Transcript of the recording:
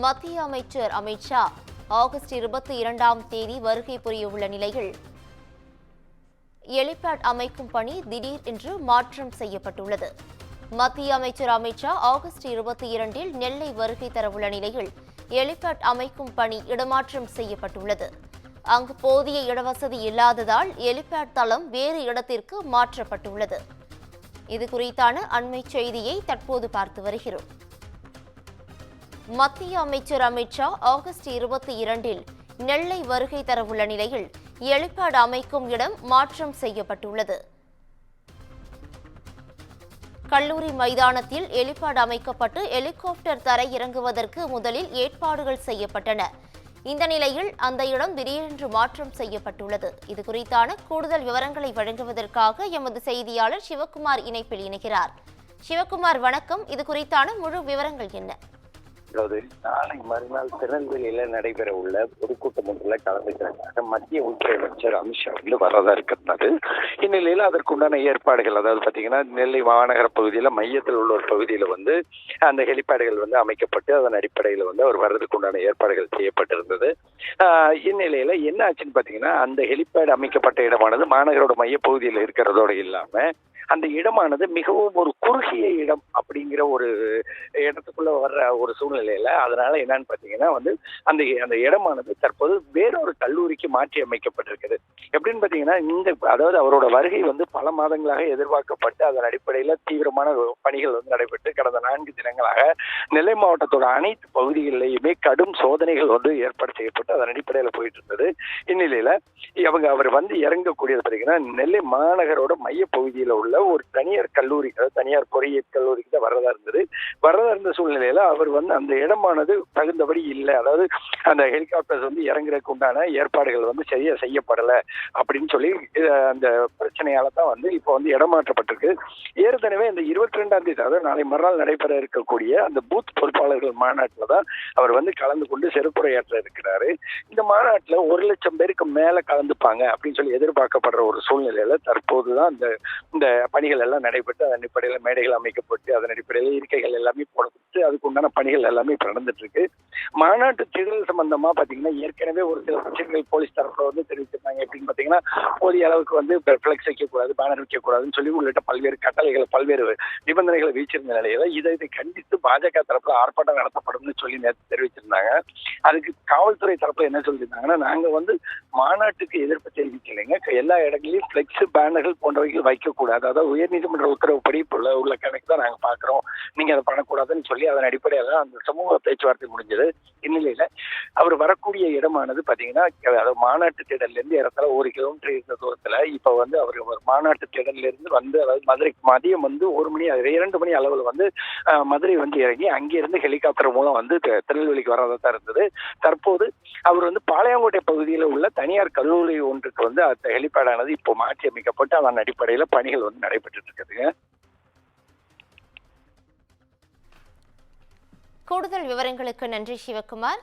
மத்திய அமைச்சர் அமித் ஷா ஆகஸ்ட் 22ஆம் தேதி வருகை புரியவுள்ள நிலையில் ஹெலிபேட் அமைக்கும் பணி திடீர் என்று மாற்றம் செய்யப்பட்டுள்ளது. மத்திய அமைச்சர் அமித் ஷா ஆகஸ்ட் 22இல் நெல்லை வருகை தரவுள்ள நிலையில் ஹெலிபேட் அமைக்கும் பணி இடமாற்றம் செய்யப்பட்டுள்ளது. அங்கு போதிய இடவசதி இல்லாததால் ஹெலிபேட் தளம் வேறு இடத்திற்கு மாற்றப்பட்டுள்ளது. இது குறித்தான அண்மை செய்தியை தற்போது பார்த்து வருகிறோம். மத்திய அமைச்சர் அமித் ஷா ஆகஸ்ட் 22இல் நெல்லை வருகை தரவுள்ள நிலையில் ஹெலிபேட் அமைக்கும் இடம் மாற்றம் செய்யப்பட்டுள்ளது. கல்லூரி மைதானத்தில் ஹெலிபேட் அமைக்கப்பட்டு ஹெலிகாப்டர் தரை இறங்குவதற்கு முதலில் ஏற்பாடுகள் செய்யப்பட்டன. இந்த நிலையில் அந்த இடம் திடீரென்று மாற்றம் செய்யப்பட்டுள்ளது. இது குறித்தான கூடுதல் விவரங்களை வழங்குவதற்காக எமது செய்தியாளர் சிவகுமார் இணைப்பில் இணைகிறார். சிவகுமார், வணக்கம். இது குறித்தான முழு விவரங்கள் என்ன? அதாவது நாளை மறுநாள் திருநெல்வேலியில நடைபெற உள்ள பொதுக்கூட்டம் ஒன்றில் கலந்துக்கிறதுக்காக மத்திய உள்துறை அமைச்சர் அமித்ஷா வரதா இருக்கிறது. இந்நிலையில் அதற்குண்டான ஏற்பாடுகள், அதாவது பாத்தீங்கன்னா நெல்லை மாநகர பகுதியில மையத்தில் உள்ள ஒரு பகுதியில அந்த ஹெலிபேடுகள் அமைக்கப்பட்டு அதன் அடிப்படையில் அவர் வர்றதுக்கு உண்டான ஏற்பாடுகள் செய்யப்பட்டிருந்தது. இந்நிலையில என்ன ஆச்சுன்னு பாத்தீங்கன்னா, அந்த ஹெலிபேட் அமைக்கப்பட்ட இடமானது மாநகரோட மைய பகுதியில் இருக்கிறதோடு இல்லாம அந்த இடமானது மிகவும் ஒரு குறுகிய இடம் அப்படிங்கிற ஒரு இடத்துக்குள்ள வர்ற ஒரு சூழ்நிலையில, அதனால என்னன்னு பாத்தீங்கன்னா அந்த அந்த இடமானது தற்போது வேறொரு கல்லூரிக்கு மாற்றி அமைக்கப்பட்டிருக்குது. எப்படின்னு பாத்தீங்கன்னா, அதாவது அவரோட வருகை பல மாதங்களாக எதிர்பார்க்கப்பட்டு அதன் அடிப்படையில தீவிரமான பணிகள் நடைபெற்று கடந்த 4 தினங்களாக நெல்லை மாவட்டத்தோட அனைத்து பகுதிகளிலேயுமே கடும் சோதனைகள் ஏற்பாடு செய்யப்பட்டு அதன் அடிப்படையில போயிட்டு இருந்தது. இந்நிலையில அவர் இறங்கக்கூடியது பாத்தீங்கன்னா நெல்லை மாநகரோட மைய பகுதியில உள்ள ஒரு தனியார் கல்லூரி, அதாவது தனியார் பொறியியல் கல்லூரிக்கு தான் வரதா இருந்த சூழ்நிலையில அவர் அந்த இடமானது தகுந்தபடி இல்லை, அதாவது அந்த ஹெலிகாப்டர்ஸ் இறங்குறதுக்கு உண்டான ஏற்பாடுகள் சரியா செய்யப்படல அப்படின்னு சொல்லி அந்த பிரச்சனையால தான் இப்போ இடமாற்றப்பட்டிருக்கு. ஏற்கனவே இந்த 22ஆம் தேதி, அதாவது நாளை மறுநாள் நடைபெற இருக்கக்கூடிய அந்த பூத் பொறுப்பாளர்கள் மாநாட்டில் தான் அவர் கலந்து கொண்டு சிறப்புரையாற்ற இருக்கிறாரு. இந்த மாநாட்டில் 1 லட்சம் பேருக்கு மேல கலந்துப்பாங்க அப்படின்னு சொல்லி எதிர்பார்க்கப்படுற ஒரு சூழ்நிலையில தற்போதுதான் இந்த பணிகள் எல்லாம் நடைபெற்று அதன் அடிப்படையில் மேடைகள் அமைக்கப்பட்டு அதன் அடிப்படையில் இருக்கைகள் எல்லாமே போடப்பட்டு அதுக்கு உண்டான பணிகள் எல்லாமே நடந்துட்டு இருக்கு. மாநாட்டு திடல் சம்பந்தமா பாத்தீங்கன்னா ஏற்கனவே ஒரு சில பிரச்சனைகள் போலீஸ் தரப்புல தெரிவிச்சிருந்தாங்க. எப்படின்னு பாத்தீங்கன்னா, போதிய அளவுக்கு பிளெக்ஸ் வைக்கக்கூடாது, பேனர் வைக்கக்கூடாதுன்னு சொல்லி உள்ளிட்ட பல்வேறு கட்டளைகள், பல்வேறு நிபந்தனைகளை வீச்சிருந்த நிலையில இதை கண்டித்து பாஜக தரப்புல ஆர்ப்பாட்டம் நடத்தப்படும்னு சொல்லி நேற்று தெரிவிச்சிருந்தாங்க. அதுக்கு காவல்துறை தரப்புல என்ன சொல்லியிருந்தாங்கன்னா, நாங்க மாநாட்டுக்கு எதிர்ப்பு தெரிவிக்கலைங்க, எல்லா இடங்களிலும் பிளெக்ஸ், பேனர்கள் போன்றவைகள் வைக்கக்கூடாது, அதாவது உயர்நீதிமன்ற உத்தரவுப்படி உள்ள கணக்கு தான் நாங்க பாக்குறோம், நீங்க அதை பண்ணக்கூடாதுன்னு சொல்லி அதன் அடிப்படையில அந்த சமூக பேச்சுவார்த்தை முடிஞ்சது. இந்நிலையில அவர் வரக்கூடிய இடமானது பாத்தீங்கன்னா, அதாவது மாநாட்டு திடல்ல இருந்து இடத்துல 1 கிலோமீட்டர் இருந்த தூரத்துல இப்ப அவர் மாநாட்டு திடல்ல இருந்து அதாவது மதுரை மதியம் 1 மணி 2 மணி அளவுல மதுரை இறங்கி அங்கிருந்து ஹெலிகாப்டர் மூலம் திருநெல்வேலிக்கு வரதான் இருந்தது. தற்போது அவர் பாளையங்கோட்டை பகுதியில் உள்ள தனியார் கல்லூரி ஒன்றுக்கு அந்த ஹெலிபேடானது இப்போ மாற்றி அமைக்கப்பட்டு அதன் அடிப்படையில பணிகள் நடைபெற்று இருக்குதுங்க. கூடுதல் விவரங்களுக்கு நன்றி சிவகுமார்.